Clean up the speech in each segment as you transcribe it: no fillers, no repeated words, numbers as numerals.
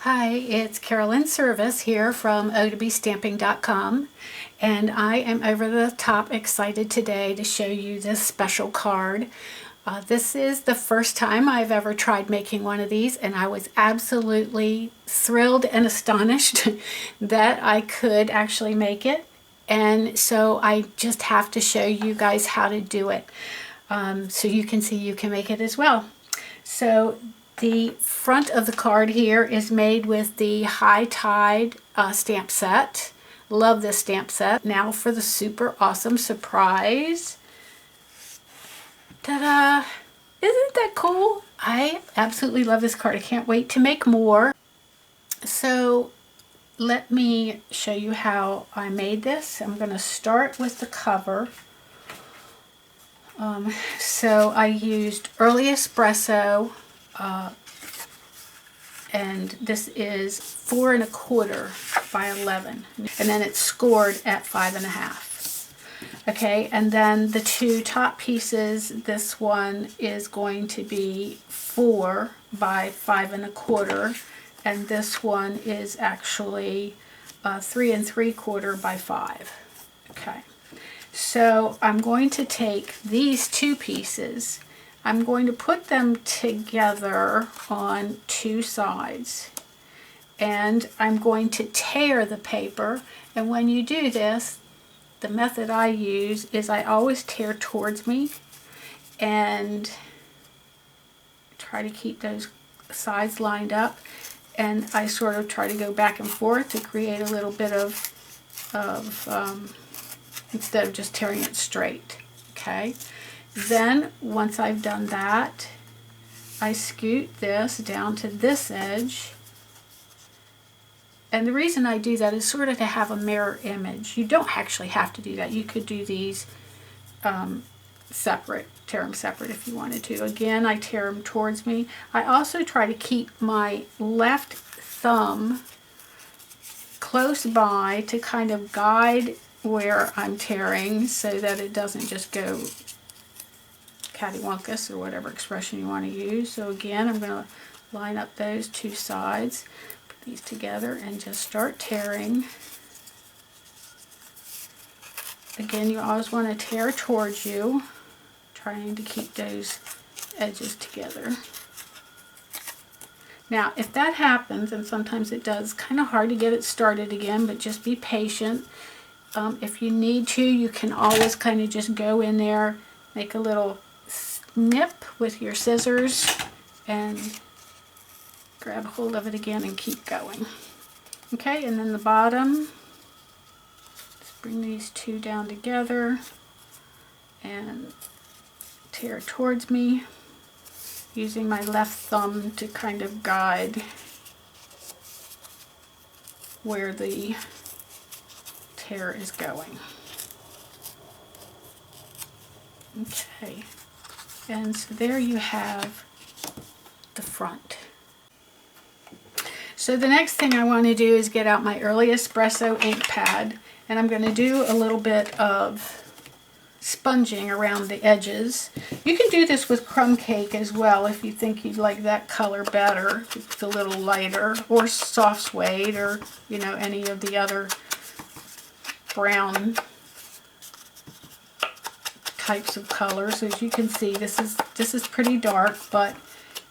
Hi, it's Carolyn Serviss here from o2bstamping.com, and I am over the top excited today to show you this special card. This is the first time I've ever tried making one of these, and I was absolutely thrilled and astonished that I could actually make it. And so I just have to show you guys how to do it so you can see you can make it as well. So the front of the card here is made with the High Tide stamp set. Love this stamp set. Now for the super awesome surprise. Ta-da! Isn't that cool? I absolutely love this card. I can't wait to make more. So let me show you how I made this. I'm going to start with the cover. So I used Early Espresso, and this is 4 1/4 by 11, and then it's scored at 5 1/2. Okay, and then the two top pieces, this one is going to be 4 by 5 1/4, and this one is actually 3 3/4 by 5. Okay, so I'm going to take these two pieces, I'm going to put them together on two sides, and I'm going to tear the paper. And when you do this, the method I use is I always tear towards me and try to keep those sides lined up, and I sort of try to go back and forth to create a little bit of instead of just tearing it straight. Okay. Then, once I've done that, I scoot this down to this edge. And the reason I do that is sort of to have a mirror image. You don't actually have to do that. You could do these separate, tear them separate if you wanted to. Again, I tear them towards me. I also try to keep my left thumb close by to kind of guide where I'm tearing so that it doesn't just go cattywampus, or whatever expression you want to use. So again, I'm going to line up those two sides, put these together, and just start tearing. Again, you always want to tear towards you, trying to keep those edges together. Now, if that happens, and sometimes it does, kind of hard to get it started again, but just be patient. If you need to, you can always kind of just go in there, make a little snip with your scissors, and grab hold of it again and keep going. Okay, and then the bottom, just bring these two down together and tear towards me, using my left thumb to kind of guide where the tear is going. Okay, and so there you have the front. So the next thing I want to do is get out my Early Espresso ink pad, and I'm going to do a little bit of sponging around the edges. You can do this with crumb cake as well if you think you'd like that color better. It's a little lighter, or soft suede, or you know, any of the other brown types of colors. As you can see, this is pretty dark, but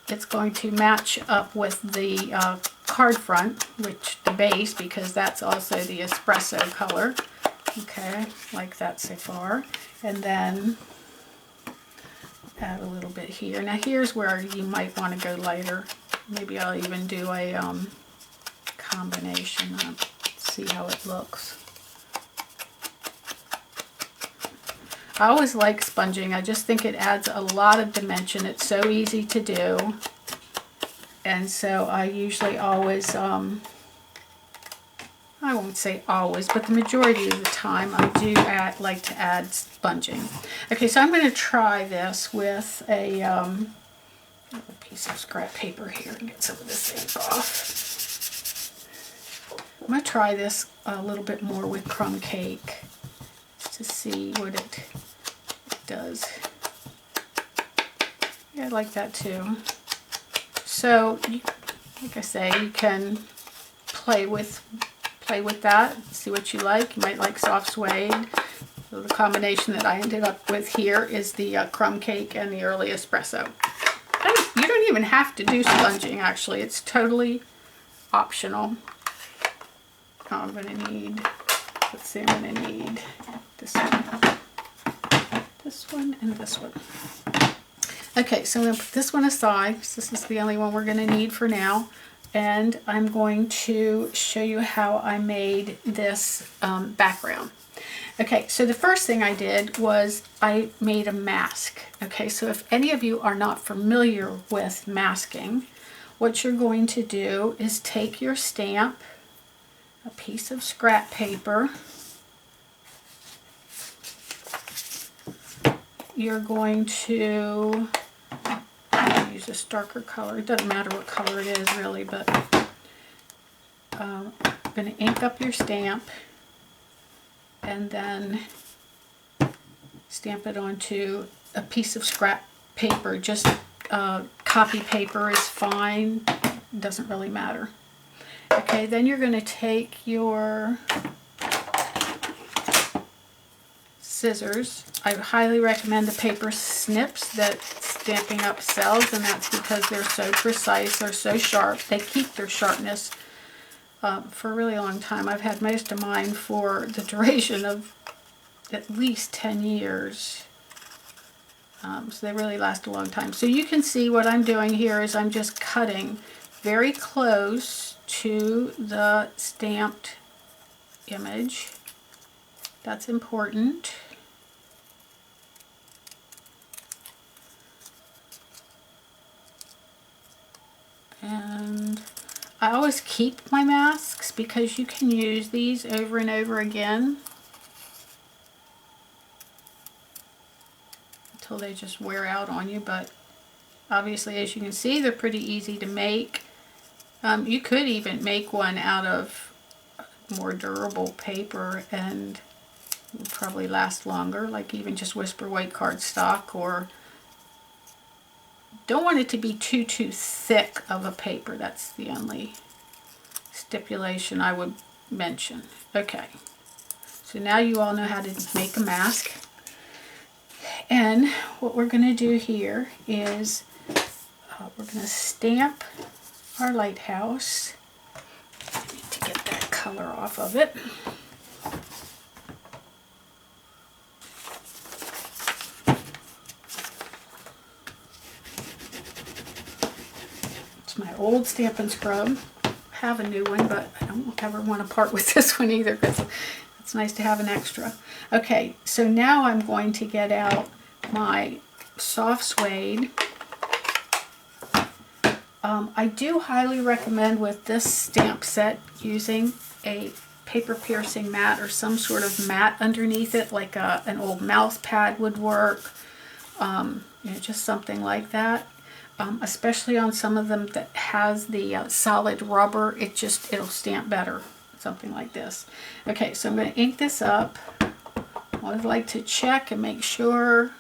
it's going to match up with the card front, which the base, because that's also the espresso color. Okay, like that so far. And then add a little bit here. Now here's where you might want to go lighter. Maybe I'll even do a combination. See how it looks. I always like sponging. I just think it adds a lot of dimension. It's so easy to do. And so I usually always, I won't say always, but the majority of the time I do like to add sponging. Okay, so I'm going to try this with a piece of scrap paper here and get some of this ink off. I'm going to try this a little bit more with crumb cake to see what it does. Yeah, I like that too. So Like I say, you can play with that, see what you like. You might like soft suede. So the combination that I ended up with here is the crumb cake and the early espresso. You don't even have to do sponging, actually. It's totally optional. I'm going to need, let's see, I'm going to need this one, and this one. Okay, so I'm going to put this one aside. So this is the only one we're going to need for now. And I'm going to show you how I made this background. Okay, so the first thing I did was I made a mask. Okay, so if any of you are not familiar with masking, what you're going to do is take your stamp, a piece of scrap paper, you're going to use a darker color. It doesn't matter what color it is really, but I'm going to ink up your stamp and then stamp it onto a piece of scrap paper. Just copy paper is fine, doesn't really matter. Okay, then you're going to take your scissors. I highly recommend the paper snips that Stampin' Up! Sells, and that's because they're so precise, they're so sharp. They keep their sharpness for a really long time. I've had most of mine for the duration of at least 10 years. So they really last a long time. So you can see what I'm doing here is I'm just cutting very close to the stamped image. That's important. And I always keep my masks because you can use these over and over again until they just wear out on you. But obviously, as you can see, they're pretty easy to make. You could even make one out of more durable paper and it would probably last longer, like even just Whisper White cardstock, or don't want it to be too thick of a paper. That's the only stipulation I would mention. Okay, so now you all know how to make a mask. And what we're going to do here is we're going to stamp our lighthouse. I need to get that color off of it. It's my old Stampin' Scrub. I have a new one, but I don't ever want to part with this one either because it's nice to have an extra. Okay, so now I'm going to get out my soft suede. I do highly recommend with this stamp set using a paper piercing mat or some sort of mat underneath it, like an old mouse pad would work, just something like that. Especially on some of them that has the solid rubber, it'll stamp better, something like this. Okay, so I'm going to ink this up. I always like to check and make sure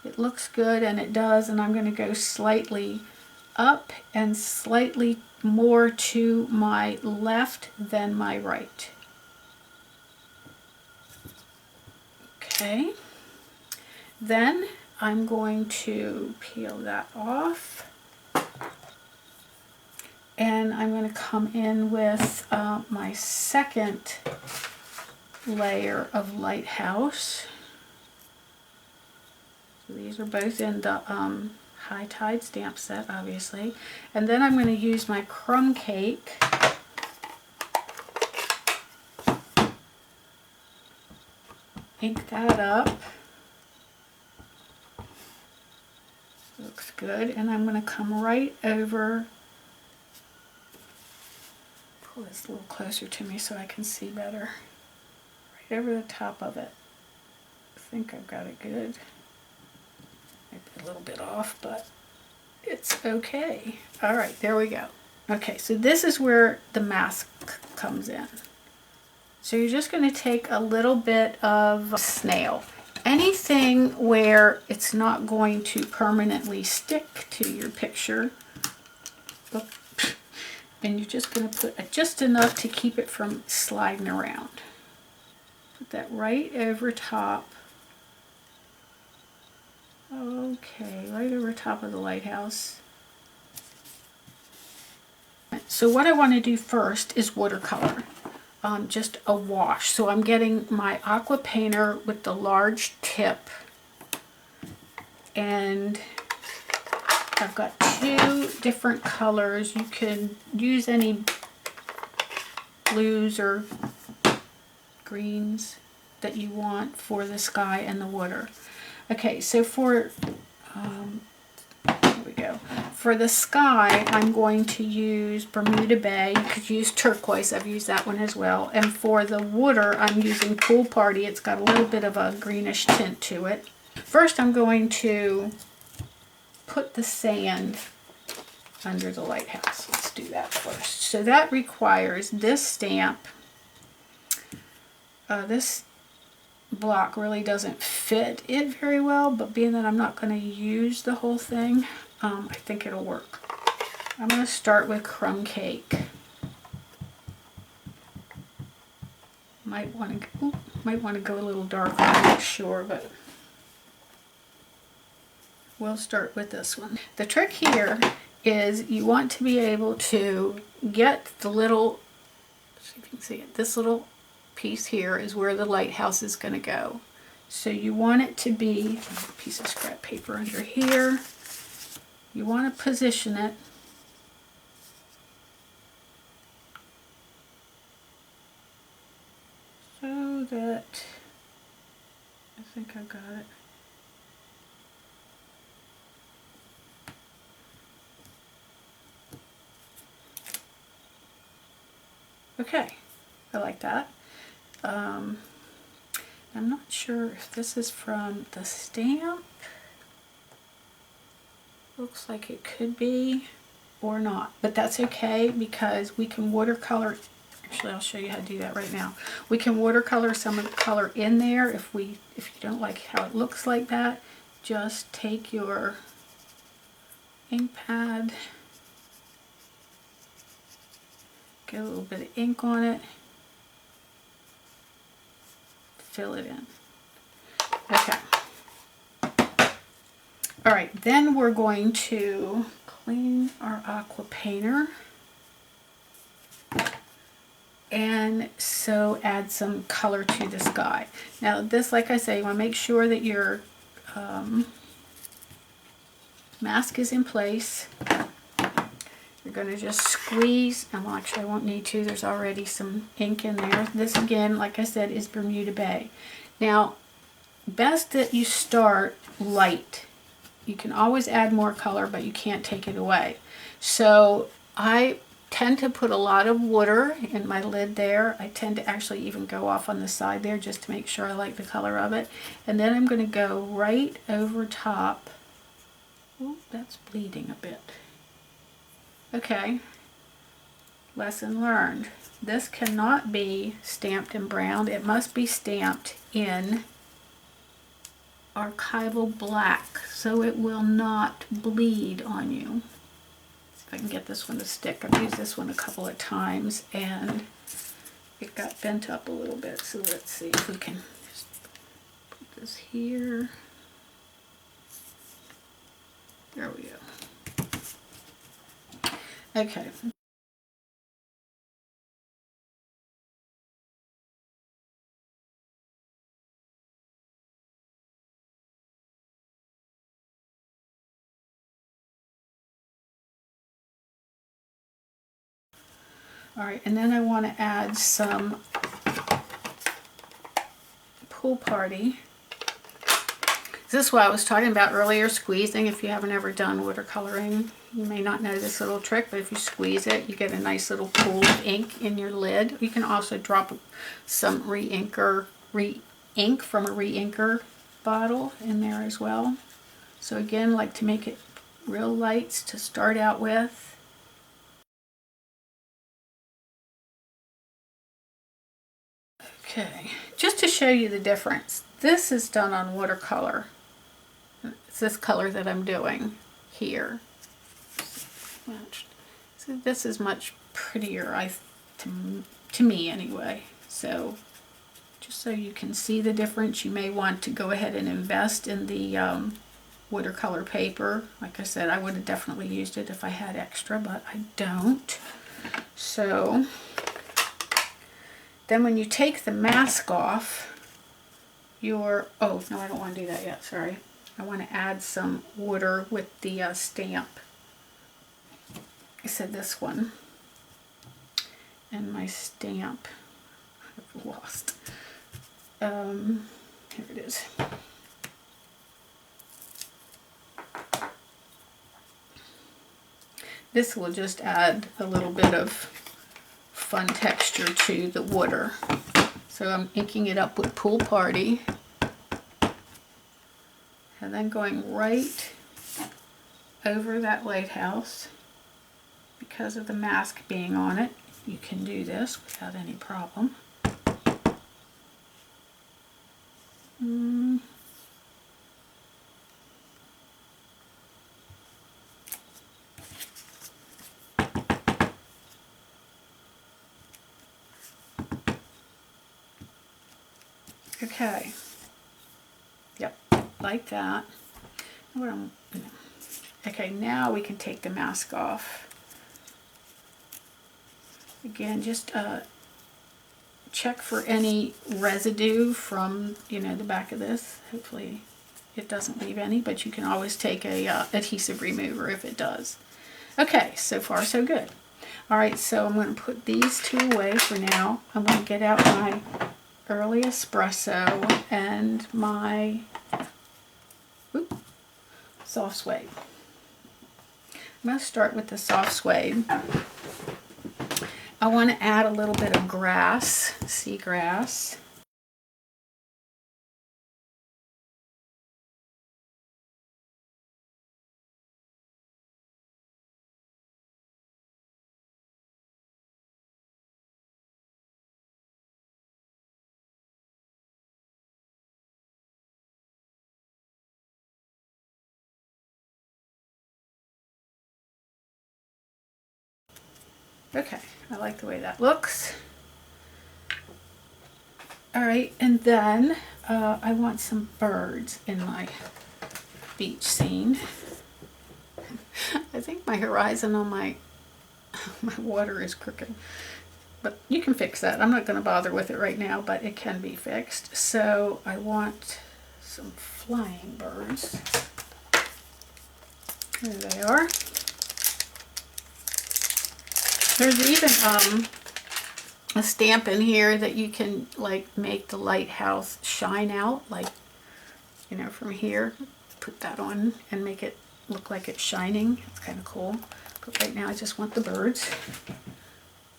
it looks good, and it does, and I'm going to go slightly up and slightly more to my left than my right. Okay, then I'm going to peel that off, and I'm going to come in with my second layer of Lighthouse. So these are both in the High Tide stamp set, obviously. And then I'm going to use my crumb cake. Ink that up. Looks good. And I'm going to come right over, pull this a little closer to me so I can see better. Right over the top of it. I think I've got it good. Maybe a little bit off, but it's okay. All right, there we go. Okay, so this is where the mask comes in. So you're just going to take a little bit of snail. Anything where it's not going to permanently stick to your picture. And you're just going to put just enough to keep it from sliding around. Put that right over top. Okay, right over top of the lighthouse. So what I want to do first is watercolor. Just a wash. So I'm getting my aqua painter with the large tip, and I've got 2 different colors. You can use any blues or greens that you want for the sky and the water. Okay, so for here we go. For the sky, I'm going to use Bermuda Bay. You could use turquoise. I've used that one as well. And for the water, I'm using Pool Party. It's got a little bit of a greenish tint to it. First, I'm going to put the sand under the lighthouse. Let's do that first. So that requires this stamp. This block really doesn't fit it very well, but being that I'm not going to use the whole thing, I think it'll work. I'm going to start with Crumb Cake. Might want to go a little darker, I'm not sure, but we'll start with this one. The trick here is you want to be able to get the little, let's see if you can see it, this little piece here is where the lighthouse is going to go. So you want it to be a piece of scrap paper under here. You want to position it so that, I think I got it. Okay, I like that. I'm not sure if this is from the stamp. Looks like it could be or not, but that's okay because we can watercolor. Actually, I'll show you how to do that right now. We can watercolor some of the color in there if you don't like how it looks like that. Just take your ink pad, get a little bit of ink on it, fill it in. Okay. All right, then we're going to clean our aqua painter and so add some color to the sky. Now this, like I say, you want to make sure that your mask is in place. You're going to just squeeze, and well, actually I won't need to, there's already some ink in there. This again, like I said, is Bermuda Bay. Now, best that you start light. You can always add more color, but you can't take it away. So I tend to put a lot of water in my lid there. I tend to actually even go off on the side there just to make sure I like the color of it. And then I'm going to go right over top. Oh, that's bleeding a bit. Okay, lesson learned. This cannot be stamped in brown. It must be stamped in archival black so it will not bleed on you. See if I can get this one to stick. I've used this one a couple of times and it got bent up a little bit. So let's see if we can just put this here. There we go. Okay. All right, and then I want to add some Pool Party. This is what I was talking about earlier, squeezing. If you haven't ever done watercoloring, you may not know this little trick, but if you squeeze it, you get a nice little pool of ink in your lid. You can also drop some re-ink from a re-inker bottle in there as well. So again, like to make it real lights to start out with. Okay, just to show you the difference, this is done on watercolor. It's this color that I'm doing here. So this is much prettier, to me anyway. So just so you can see the difference, you may want to go ahead and invest in the watercolor paper. Like I said, I would have definitely used it if I had extra, but I don't. So then when you take the mask off, oh no, I don't want to do that yet, sorry. I want to add some water with the stamp. I said this one. And my stamp, I've lost. Here it is. This will just add a little bit of fun texture to the water. So I'm inking it up with Pool Party. And then going right over that lighthouse. Because of the mask being on it, you can do this without any problem. Okay. Yep, like that. Okay, now we can take the mask off. Again, just check for any residue from, the back of this. Hopefully it doesn't leave any, but you can always take a adhesive remover if it does. Okay, so far so good. All right, so I'm going to put these two away for now. I'm going to get out my early espresso and my soft suede. I'm going to start with the soft suede. I want to add a little bit of grass, seagrass. Okay, I like the way that looks. All right, and then I want some birds in my beach scene. I think my horizon on my water is crooked, but you can fix that. I'm not going to bother with it right now, but it can be fixed. So I want some flying birds. There they are. There's even a stamp in here that you can make the lighthouse shine out, from here. Put that on and make it look like it's shining. It's kind of cool. But right now I just want the birds.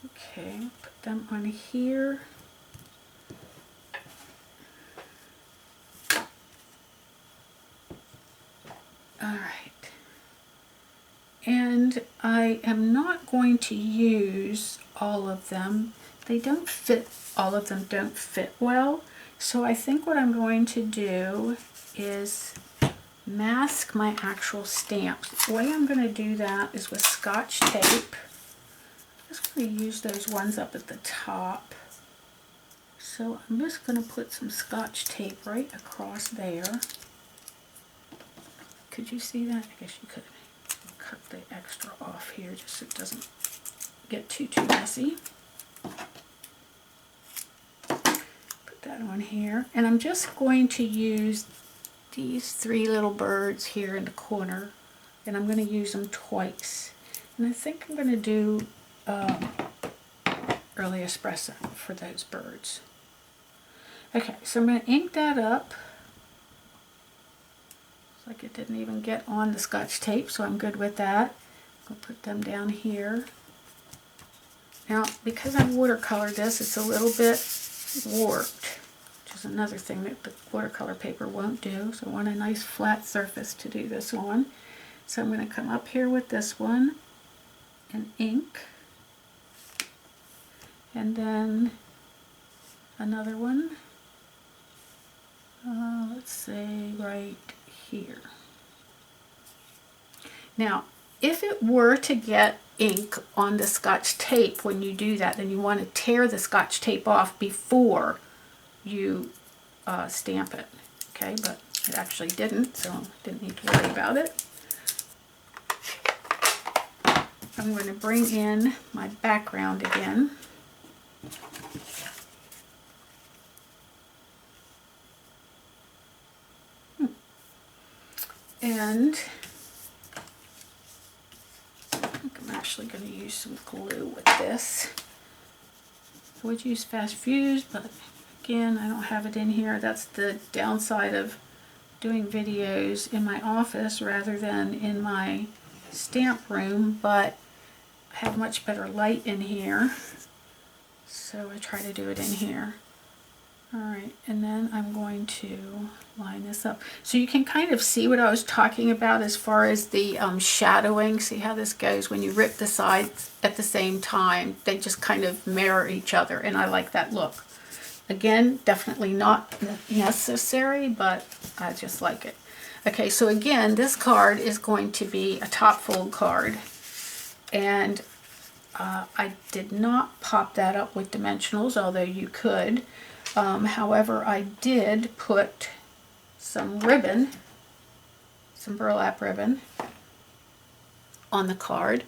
Okay, put them on here. All right. And I am not going to use all of them. They don't fit, all of them don't fit well. So I think what I'm going to do is mask my actual stamps. The way I'm going to do that is with Scotch tape. I'm just going to use those ones up at the top. So I'm just going to put some Scotch tape right across there. Could you see that? I guess you could. Cut the extra off here just so it doesn't get too messy. Put that on here. And I'm just going to use these three little birds here in the corner, and I'm going to use them twice. And I think I'm going to do early espresso for those birds. Okay, so I'm going to ink that up. Like it didn't even get on the Scotch tape, so I'm good with that. I'll put them down here. Now, because I watercolored this, it's a little bit warped, which is another thing that the watercolor paper won't do. So I want a nice flat surface to do this on. So I'm going to come up here with this one and ink. And then another one. Let's say right here. Now, if it were to get ink on the Scotch tape when you do that, then you want to tear the Scotch tape off before you stamp it. Okay, but it actually didn't, so I didn't need to worry about it. I'm going to bring in my background again. And I think I'm actually going to use some glue with this. I would use fast fuse, but again, I don't have it in here. That's the downside of doing videos in my office rather than in my stamp room, but I have much better light in here, so I try to do it in here. Alright, and then I'm going to line this up. So you can kind of see what I was talking about as far as the shadowing. See how this goes when you rip the sides at the same time. They just kind of mirror each other, and I like that look. Again, definitely not necessary, but I just like it. Okay, so again, this card is going to be a top fold card. And I did not pop that up with dimensionals, although you could. However, I did put some ribbon, some burlap ribbon, on the card.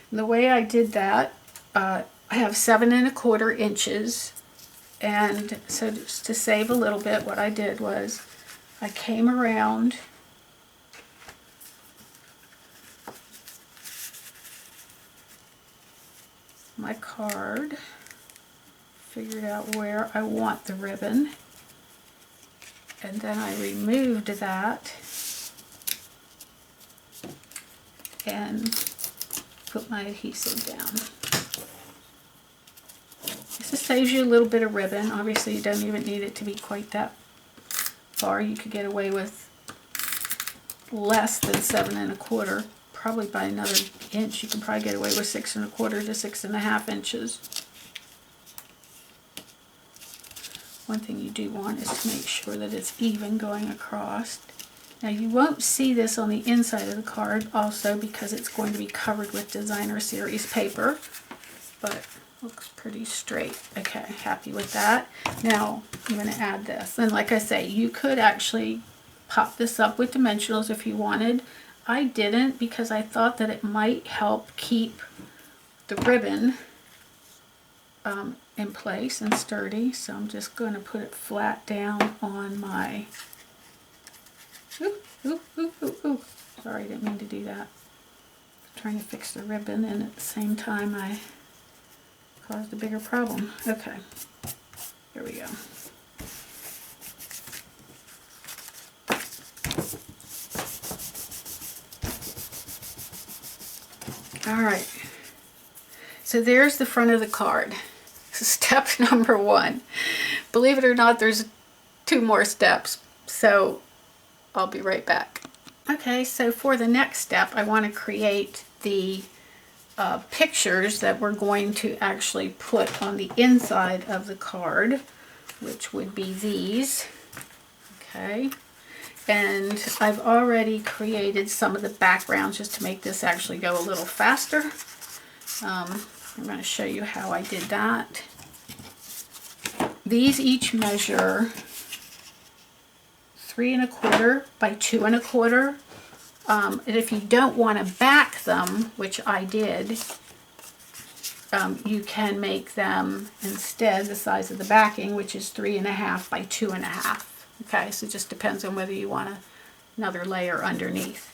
And the way I did that, I have 7 1/4 inches, and so just to save a little bit, what I did was I came around my card, figured out where I want the ribbon, and then I removed that and put my adhesive down. This just saves you a little bit of ribbon. Obviously you don't even need it to be quite that far. You could get away with less than 7 1/4. Probably by another inch. You can probably get away with 6 1/4 to 6 1/2 inches. One thing you do want is to make sure that it's even going across. Now you won't see this on the inside of the card also because it's going to be covered with designer series paper, but looks pretty straight. Okay, happy with that. Now I'm going to add this, and like I say, you could actually pop this up with dimensionals if you wanted. I didn't because I thought that it might help keep the ribbon in place and sturdy, so I'm just going to put it flat down on my, sorry, I didn't mean to do that. I'm trying to fix the ribbon, and at the same time I caused a bigger problem. Okay, here we go. Alright, so there's the front of the card. Step number 1. Believe it or not, there's 2 more steps, so I'll be right back. Okay, so for the next step, I want to create the pictures that we're going to actually put on the inside of the card, which would be these. Okay. And I've already created some of the backgrounds just to make this actually go a little faster. I'm going to show you how I did that. These each measure 3 1/4 by 2 1/4. And if you don't want to back them, which I did, you can make them instead the size of the backing, which is 3 1/2 by 2 1/2. Okay, so it just depends on whether you want another layer underneath.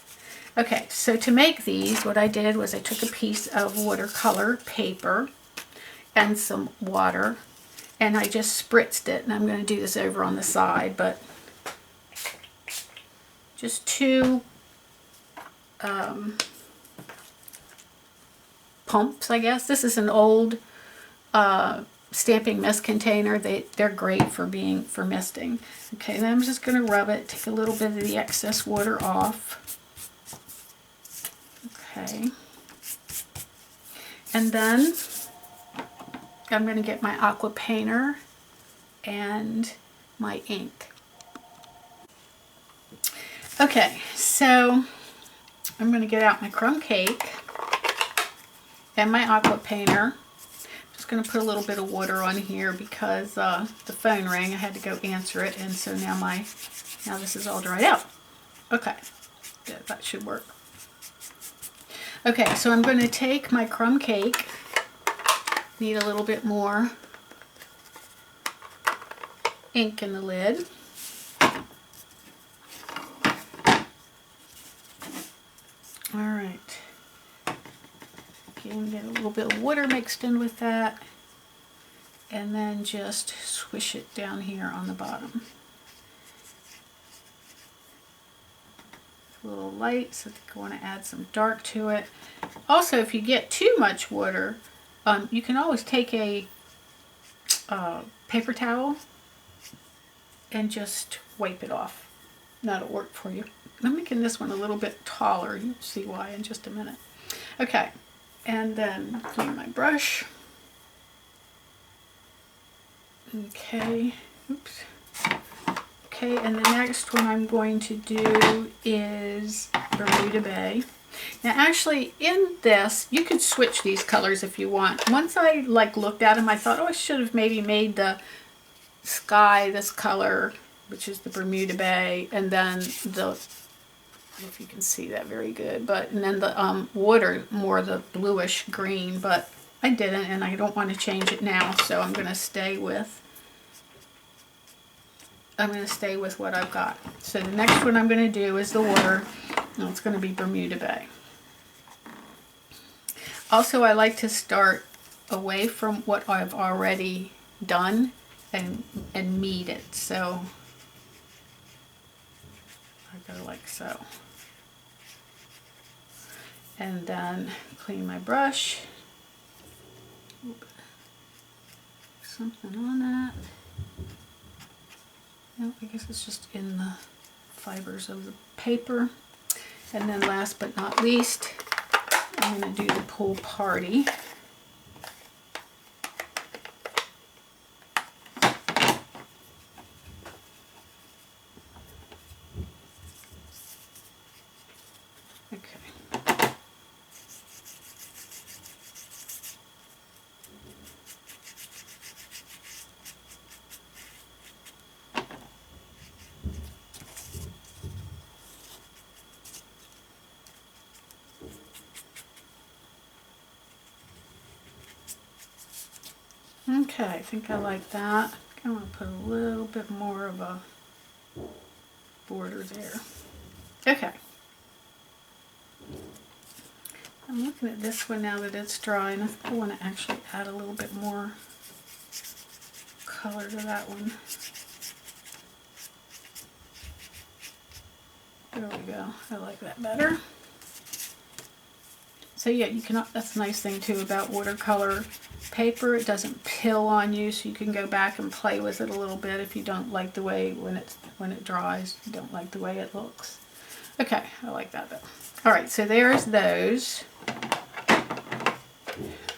Okay, so to make these, what I did was I took a piece of watercolor paper and some water, and I just spritzed it, and I'm going to do this over on the side, but just 2 pumps, I guess. This is an old stamping mist container. They're great for misting. Okay, then I'm just going to rub it, take a little bit of the excess water off. Okay, and then I'm going to get my aqua painter and my ink. Okay, so I'm going to get out my crumb cake and my aqua painter. Just going to put a little bit of water on here because the phone rang. I had to go answer it, and so now this is all dried out. Okay, yeah, that should work. Okay, so I'm going to take my crumb cake. Need a little bit more ink in the lid. All right. Again, get a little bit of water mixed in with that, and then just swish it down here on the bottom. It's a little light, so I want to add some dark to it. Also, if you get too much water, you can always take a paper towel and just wipe it off. That'll work for you. I'm making this one a little bit taller. You'll see why in just a minute. Okay. And then clean my brush. Okay, oops. Okay, and the next one I'm going to do is Bermuda Bay. Now actually in this, you could switch these colors if you want. Once I looked at them, I thought, oh, I should have maybe made the sky this color, which is the Bermuda Bay, and then the, I don't know if you can see that very good, and then the water more the bluish green, but I didn't, and I don't want to change it now, so I'm going to stay with what I've got. So the next one I'm going to do is the water, and it's going to be Bermuda Bay. Also, I like to start away from what I've already done and meet it, so I go like so. And then clean my brush. Something on that. No, I guess it's just in the fibers of the paper. And then last but not least, I'm going to do the pool party. Okay, I think I like that. I want to put a little bit more of a border there. Okay. I'm looking at this one now that it's dry, and I think I want to actually add a little bit more color to that one. There we go. I like that better. So yeah, you can. That's a nice thing too about watercolor paper. It doesn't pill on you, so you can go back and play with it a little bit if you don't like the way when it dries. You don't like the way it looks. Okay, I like that though. All right, so there's those.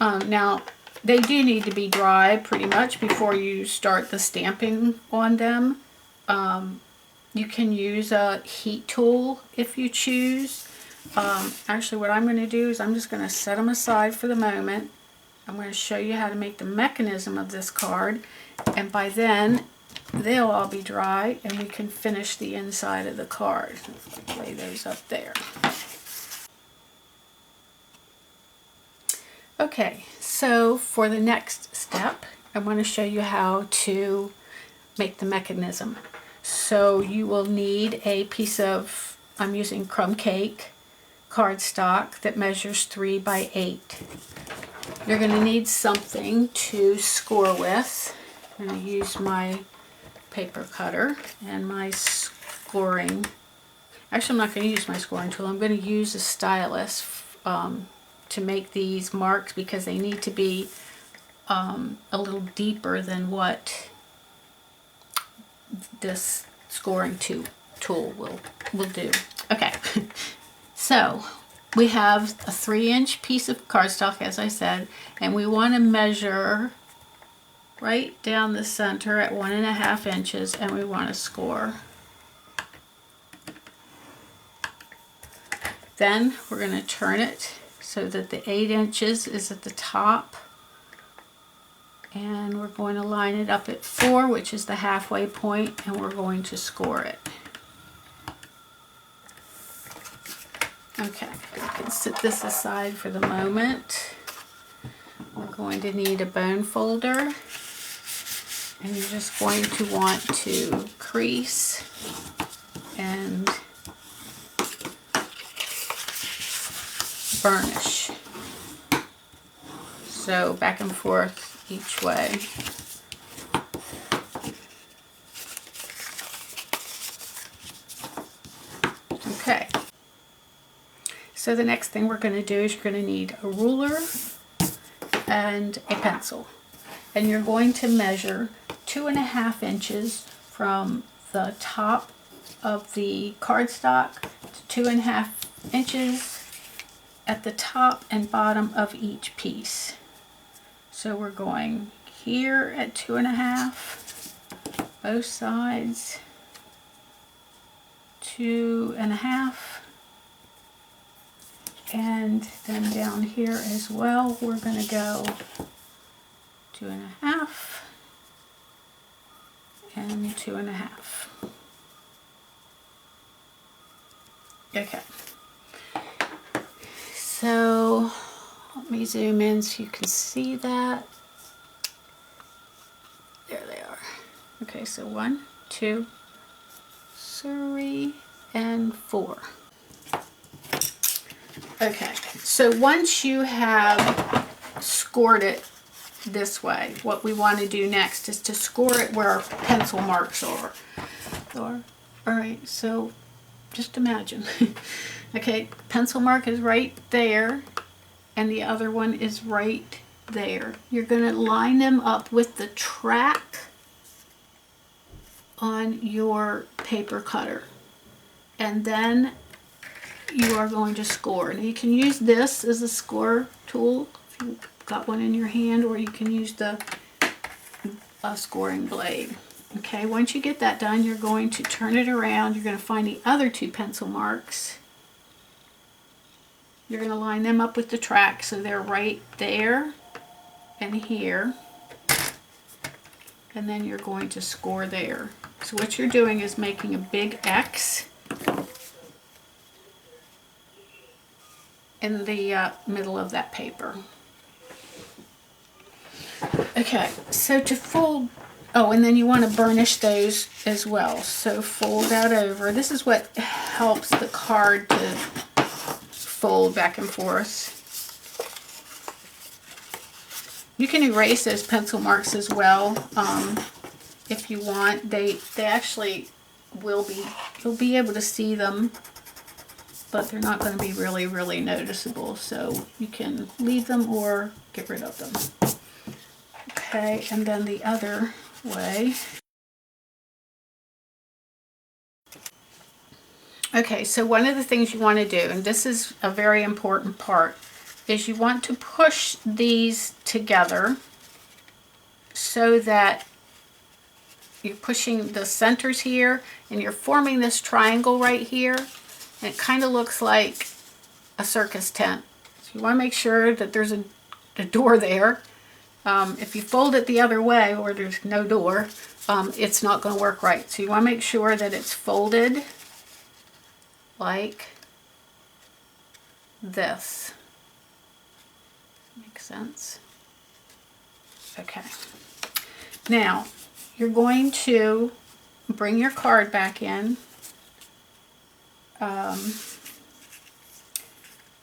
Now they do need to be dry pretty much before you start the stamping on them. You can use a heat tool if you choose. Actually, what I'm going to do is I'm just going to set them aside for the moment. I'm going to show you how to make the mechanism of this card, and by then they'll all be dry and we can finish the inside of the card. Let's lay those up there. Okay, so for the next step, I want to show you how to make the mechanism. So you will need a piece of, I'm using crumb cake cardstock that measures 3 by 8. You're going to need something to score with. I'm going to use my paper cutter and my scoring. Actually, I'm not going to use my scoring tool. I'm going to use a stylus to make these marks because they need to be a little deeper than what this scoring tool will do. Okay. So we have a 3-inch piece of cardstock, as I said, and we want to measure right down the center at 1.5 inches, and we want to score. Then we're going to turn it so that the 8 inches is at the top. And we're going to line it up at 4, which is the halfway point, and we're going to score it. Okay, I can set this aside for the moment. We're going to need a bone folder, and you're just going to want to crease and burnish. So back and forth each way. Okay. So the next thing we're going to do is you're going to need a ruler and a pencil. And you're going to measure 2.5 inches from the top of the cardstock to 2.5 inches at the top and bottom of each piece. So we're going here at 2.5, both sides, 2.5, and then down here as well, we're going to go 2.5 and 2.5. Okay. So let me zoom in so you can see that. There they are. Okay, so 1, 2, 3, and 4. Okay, so once you have scored it this way, what we want to do next is to score it where our pencil marks are. Alright, so just imagine. Okay, pencil mark is right there, and the other one is right there. You're going to line them up with the track on your paper cutter, and then you are going to score. Now you can use this as a score tool if you've got one in your hand, or you can use the scoring blade. Okay, once you get that done, you're going to turn it around. You're going to find the other 2 pencil marks. You're going to line them up with the track so they're right there and here. And then you're going to score there. So what you're doing is making a big X in the middle of that paper. Okay, so to fold, oh, and then you want to burnish those as well. So fold that over. This is what helps the card to fold back and forth. You can erase those pencil marks as well if you want. They actually will be, you'll be able to see them, but they're not going to be really noticeable. So you can leave them or get rid of them. Okay, and then the other way. Okay, so one of the things you want to do, and this is a very important part, is you want to push these together so that you're pushing the centers here and you're forming this triangle right here, and it kind of looks like a circus tent. So you want to make sure that there's a door there. If you fold it the other way or there's no door, it's not going to work right. So you want to make sure that it's folded like this. Makes sense? Okay. Now, you're going to bring your card back in,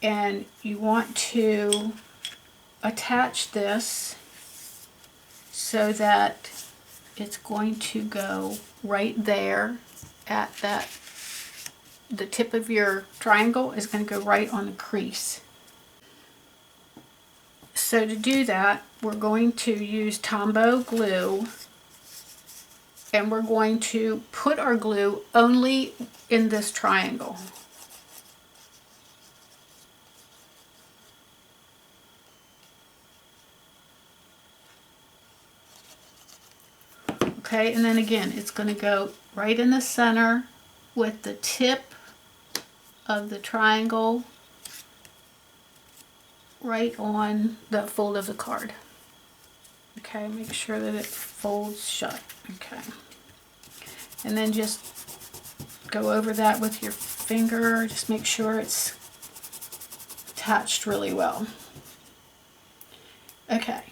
and you want to attach this so that it's going to go right there at that, the tip of your triangle is going to go right on the crease. So to do that, we're going to use Tombow glue, and we're going to put our glue only in this triangle. Okay, and then again, it's going to go right in the center with the tip of the triangle right on the fold of the card. Okay, make sure that it folds shut. Okay, and then just go over that with your finger. Just make sure it's attached really well. Okay,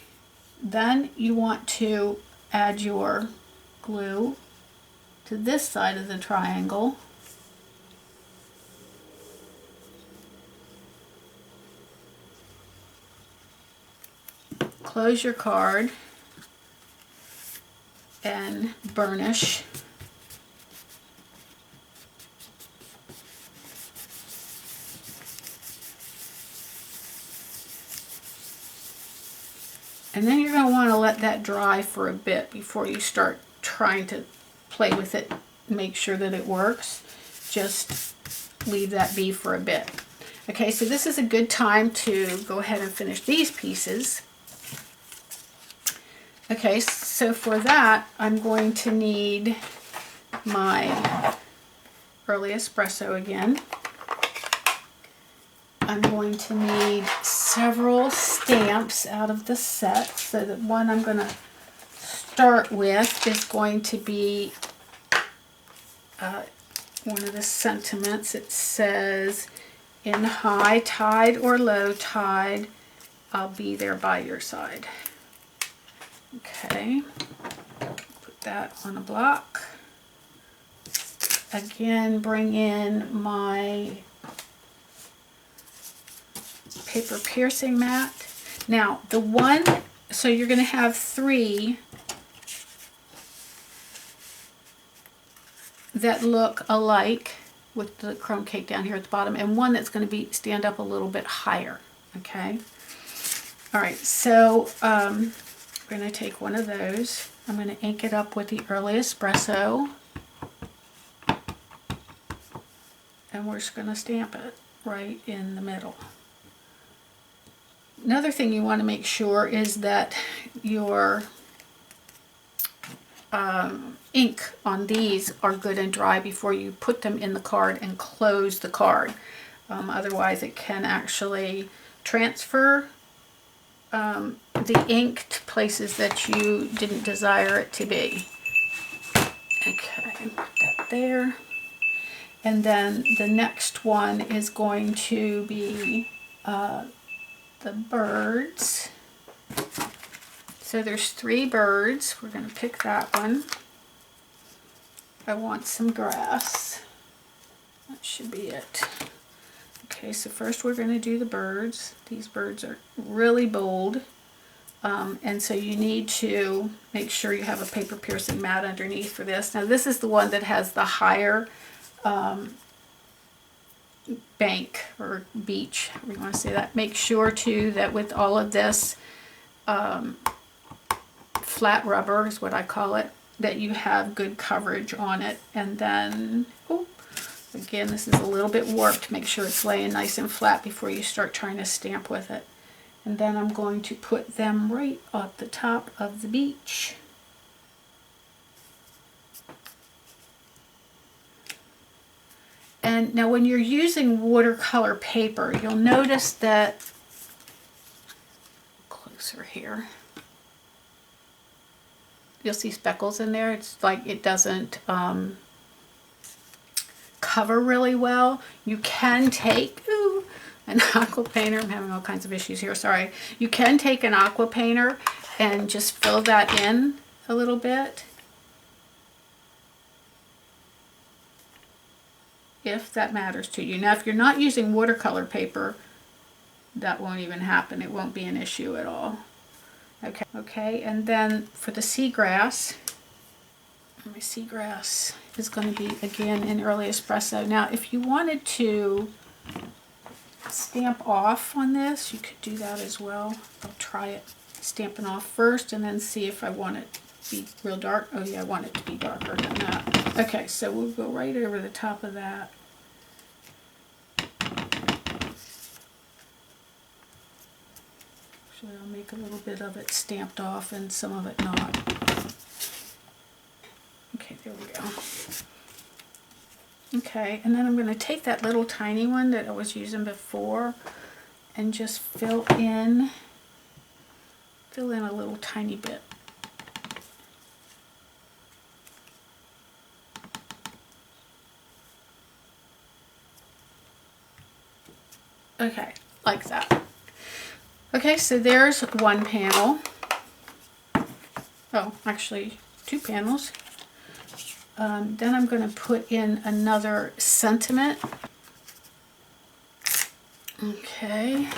then you want to add your glue to this side of the triangle. Close your card and burnish. And then you're going to want to let that dry for a bit before you start trying to play with it. Make sure that it works. Just leave that be for a bit. Okay, so this is a good time to go ahead and finish these pieces. Okay, so for that, I'm going to need my early espresso again. I'm going to need several stamps out of the set. So the one I'm going to start with is going to be one of the sentiments. It says, "In high tide or low tide, I'll be there by your side." Okay, put that on a block. Again, bring in my paper piercing mat. Now, the one, so you're going to have 3 that look alike with the crumb cake down here at the bottom, and one that's going to be stand up a little bit higher. Okay. All right. So we're going to take one of those. I'm going to ink it up with the early espresso, and we're just going to stamp it right in the middle. Another thing you want to make sure is that your ink on these are good and dry before you put them in the card and close the card. Otherwise it can actually transfer the ink to places that you didn't desire it to be. Okay, put that there. And then the next one is going to be the birds. So there's 3 birds. We're going to pick that one. I want some grass. That should be it. Okay, so first we're going to do the birds. These birds are really bold. And so you need to make sure you have a paper piercing mat underneath for this. Now this is the one that has the higher bank or beach, we want to say that. Make sure too that with all of this flat rubber is what I call it, that you have good coverage on it. And then, oh, again, this is a little bit warped. Make sure it's laying nice and flat before you start trying to stamp with it. And then I'm going to put them right at the top of the beach. And now when you're using watercolor paper, you'll notice that, closer here, you'll see speckles in there. It's like it doesn't cover really well. You can take an aqua painter. I'm having all kinds of issues here, sorry. You can take an aqua painter and just fill that in a little bit, if that matters to you. Now if you're not using watercolor paper, that won't even happen. It won't be an issue at all. Okay, and then for the seagrass, my seagrass is going to be again in early espresso. Now if you wanted to stamp off on this, you could do that as well. I'll try it stamping off first and then see if I want it to be real dark. Oh yeah, I want it to be darker than that. Okay, so we'll go right over the top of that. Actually, I'll make a little bit of it stamped off and some of it not. Okay, there we go. Okay, and then I'm going to take that little tiny one that I was using before and just fill in a little tiny bit. Okay, like that. Okay, so there's one panel. Oh, actually 2 panels. Then I'm going to put in another sentiment. Okay.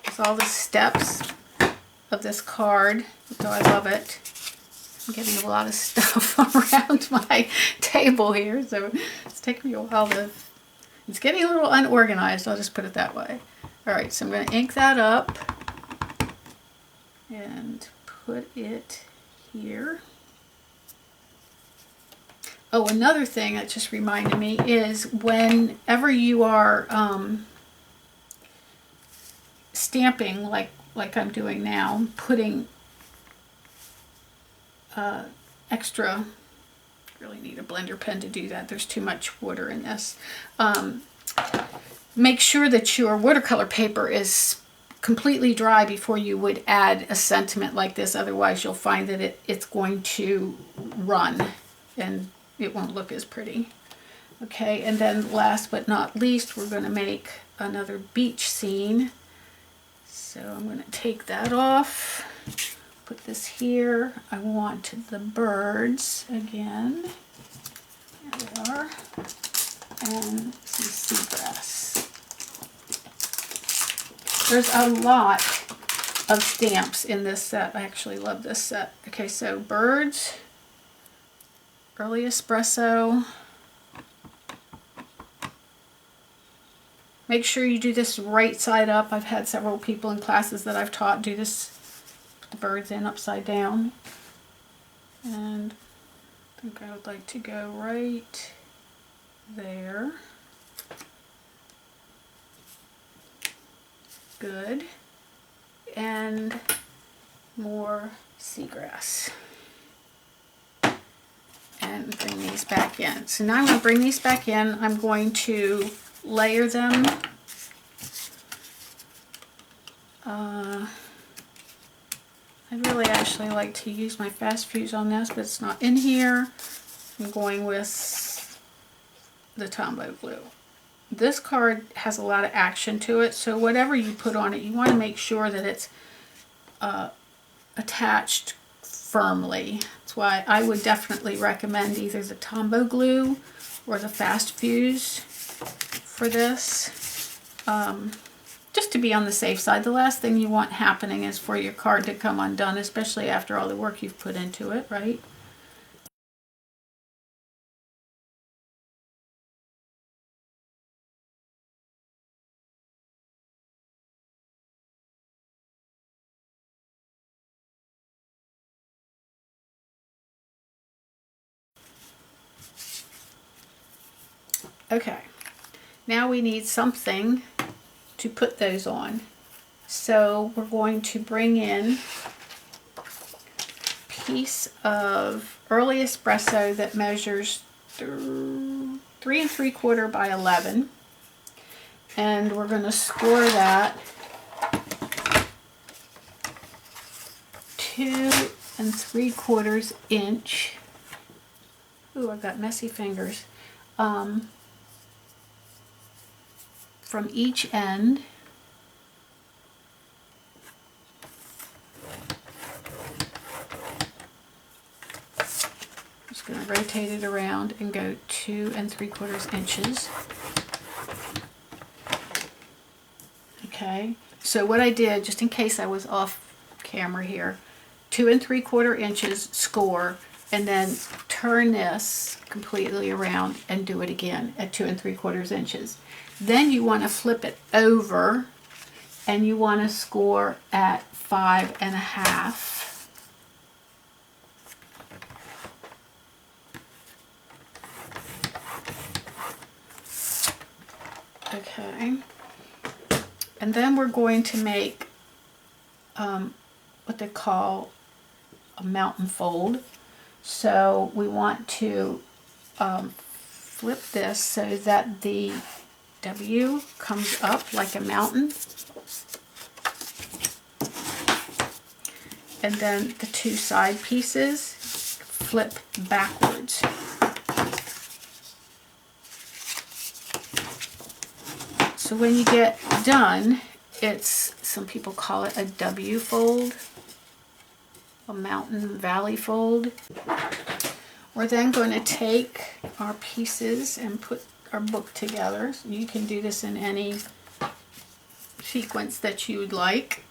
With all the steps of this card, so I love it. I'm getting a lot of stuff around my table here, so it's taking me a while to... It's getting a little unorganized, I'll just put it that way. Alright, so I'm going to ink that up and put it here. Oh, another thing that just reminded me is whenever you are stamping like I'm doing now, putting extra, really need a blender pen to do that, there's too much water in this. Make sure that your watercolor paper is completely dry before you would add a sentiment like this, otherwise you'll find that it's going to run and it won't look as pretty. Okay, and then last but not least, we're going to make another beach scene. So I'm going to take that off, put this here. I want the birds again. There they are. And some seagrass. There's a lot of stamps in this set. I actually love this set. Okay, so birds, early espresso. Make sure you do this right side up. I've had several people in classes that I've taught do this, put the birds in upside down. And I think I would like to go right there. Good. And more seagrass. And bring these back in. So now I'm going to bring these back in. I'm going to layer them. I'd really actually like to use my fast fuse on this, but it's not in here. I'm going with the Tombow glue. This card has a lot of action to it, so whatever you put on it, you want to make sure that it's attached firmly. That's why I would definitely recommend either the Tombow glue or the fast fuse for this. Just to be on the safe side. The last thing you want happening is for your card to come undone, especially after all the work you've put into it, right? Okay, now we need something to put those on. So we're going to bring in a piece of early espresso that measures 3 3/4 by 11, and we're going to score that 2 3/4 inch. Ooh, I've got messy fingers. From each end. Just going to rotate it around and go 2 3/4 inches. Okay, so what I did, just in case I was off camera here, 2 3/4 inches score, and then turn this completely around and do it again at 2 3/4 inches. Then you want to flip it over and you want to score at 5 1/2. Okay. And then we're going to make what they call a mountain fold. So we want to flip this so that the W comes up like a mountain. And then the two side pieces flip backwards. So when you get done, it's, some people call it a W fold, a mountain valley fold. We're then going to take our pieces and put our book together. So you can do this in any sequence that you would like.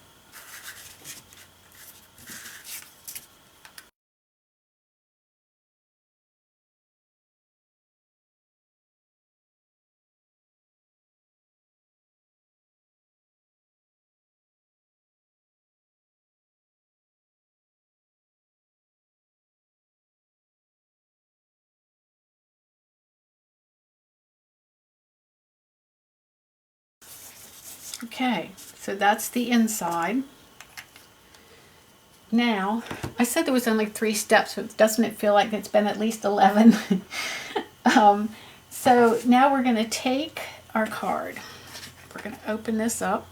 Okay, so that's the inside. Now, I said there was only 3 steps, but doesn't it feel like it's been at least 11? So now we're going to take our card. We're going to open this up.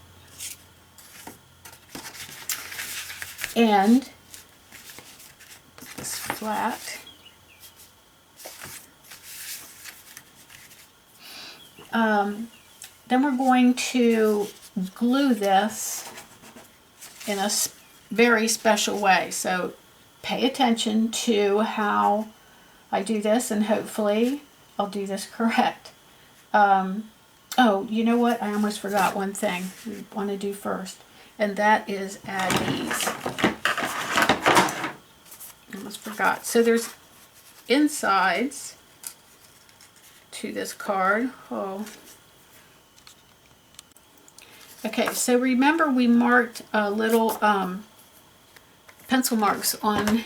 And put this flat. Then we're going to glue this in a very special way. So pay attention to how I do this, and hopefully I'll do this correct. Oh, you know what? I almost forgot one thing we want to do first, and that is add these. I almost forgot. So there's insides to this card. Oh. Okay, so remember we marked little pencil marks on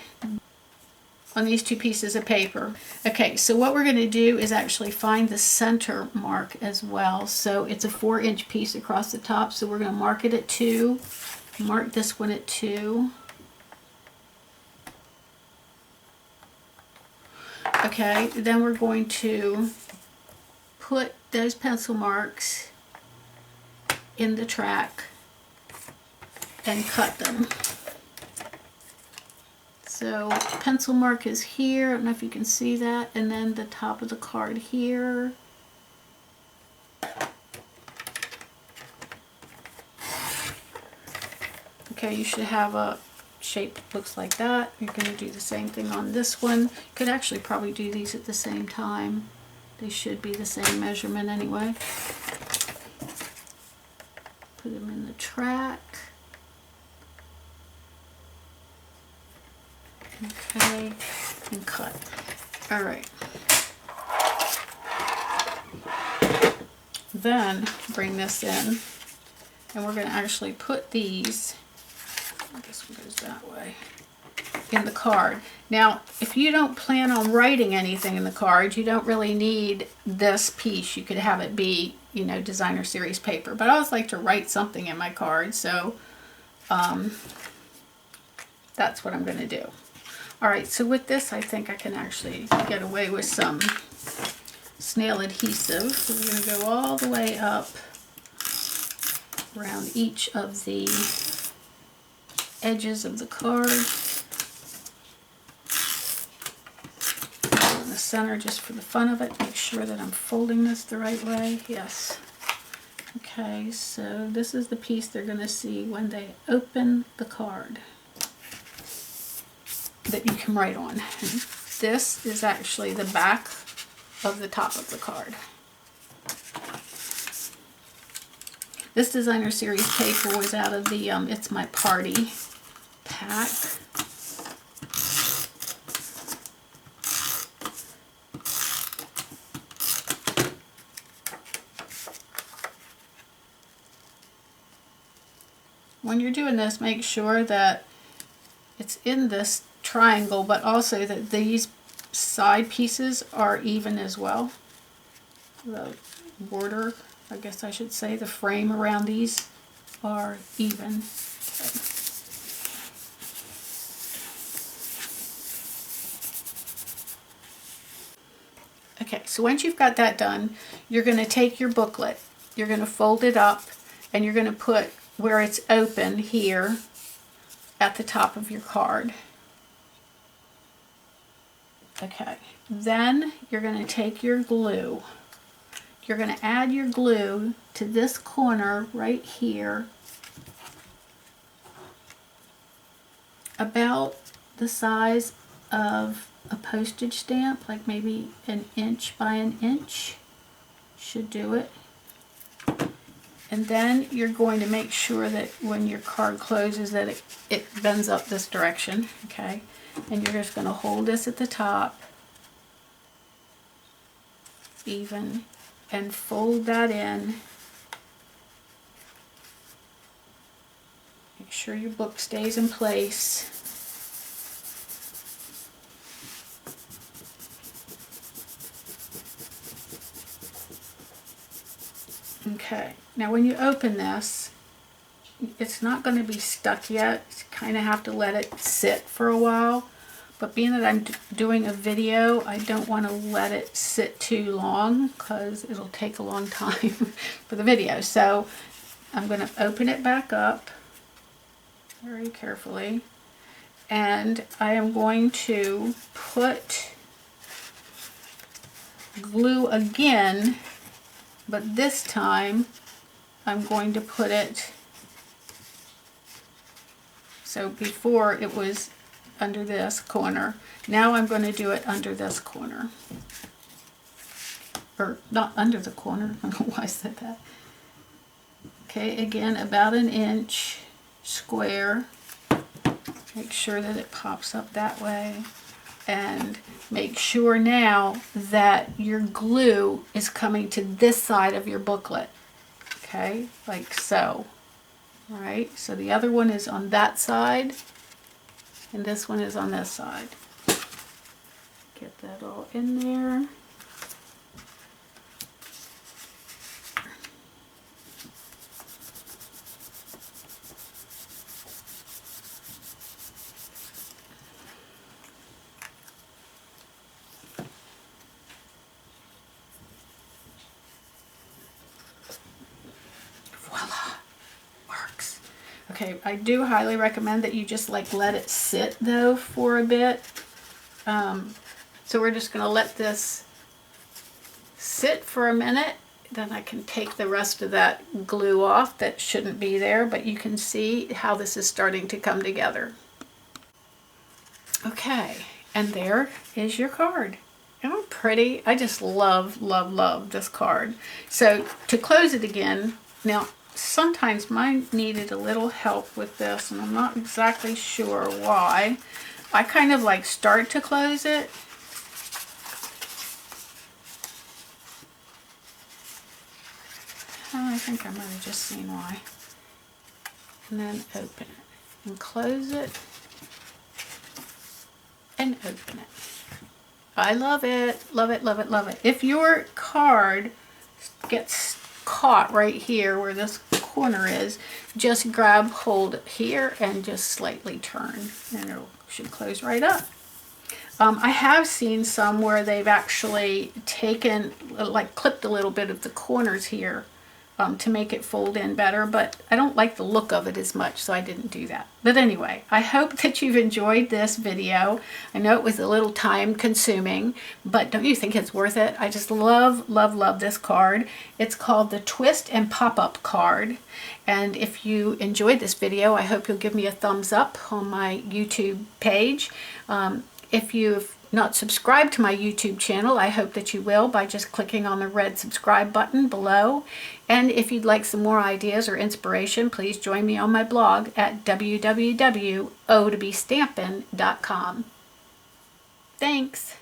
these 2 pieces of paper. Okay, so what we're going to do is actually find the center mark as well. So it's a 4-inch piece across the top, so we're going to mark it at 2. Mark this one at 2. Okay, then we're going to put those pencil marks in the track and cut them. So pencil mark is here, I don't know if you can see that, and then the top of the card here. Okay, you should have a shape that looks like that. You're going to do the same thing on this one. You could actually probably do these at the same time. They should be the same measurement anyway. Put them in the track. Okay, and cut. All right. Then bring this in, and we're going to actually put these, this one goes that way, in the card. Now, if you don't plan on writing anything in the card, you don't really need this piece. You could have it be, you know, designer series paper, but I always like to write something in my card, so that's what I'm going to do. All right, so with this, I think I can actually get away with some snail adhesive. So we're going to go all the way up around each of the edges of the card. In the center, just for the fun of it, make sure that I'm folding this the right way. Yes. Okay, so this is the piece they're going to see when they open the card that you can write on. And this is actually the back of the top of the card. This designer series paper was out of the It's My Party pack. When you're doing this, make sure that it's in this triangle, but also that these side pieces are even as well. The border, I guess I should say, the frame around these are even. Okay. Okay, so once you've got that done, you're going to take your booklet, you're going to fold it up, and you're going to put where it's open here at the top of your card. Okay, then you're going to take your glue. You're going to add your glue to this corner right here, about the size of a postage stamp, like maybe 1 inch by 1 inch should do it. And then you're going to make sure that when your card closes that it bends up this direction, okay? And you're just going to hold this at the top even and fold that in. Make sure your book stays in place. Okay, now when you open this, it's not going to be stuck yet. You kind of have to let it sit for a while. But being that I'm doing a video, I don't want to let it sit too long because it'll take a long time for the video. So I'm going to open it back up very carefully. And I am going to put glue again, but this time I'm going to put it, so before it was under this corner, now I'm going to do it under this corner. Or not under the corner, I don't know why I said that. Okay, again about 1 inch square. Make sure that it pops up that way. And make sure now that your glue is coming to this side of your booklet. Okay, like so. All right, so the other one is on that side, and this one is on this side. Get that all in there. Okay, I do highly recommend that you just like let it sit though for a bit. So we're just going to let this sit for a minute. Then I can take the rest of that glue off that shouldn't be there, but you can see how this is starting to come together. Okay, and there is your card. Isn't it pretty? I just love, love, love this card. So to close it again, now sometimes mine needed a little help with this, and I'm not exactly sure why. I kind of like start to close it. Oh, I think I might have just seen why. And then open it and close it and open it. I love it, love it, love it, love it. If your card gets caught right here where this corner is, just grab hold here and just slightly turn and it should close right up. I have seen some where they've actually taken, like clipped a little bit of the corners here to make it fold in better, but I don't like the look of it as much, so I didn't do that. But anyway, I hope that you've enjoyed this video. I know it was a little time consuming, but don't you think it's worth it? I just love, love, love this card. It's called the Twist and Pop-Up card. And if you enjoyed this video, I hope you'll give me a thumbs up on my YouTube page. If you've not subscribed to my YouTube channel, I hope that you will by just clicking on the red subscribe button below. And if you'd like some more ideas or inspiration, please join me on my blog at www.otobestampin.com. Thanks.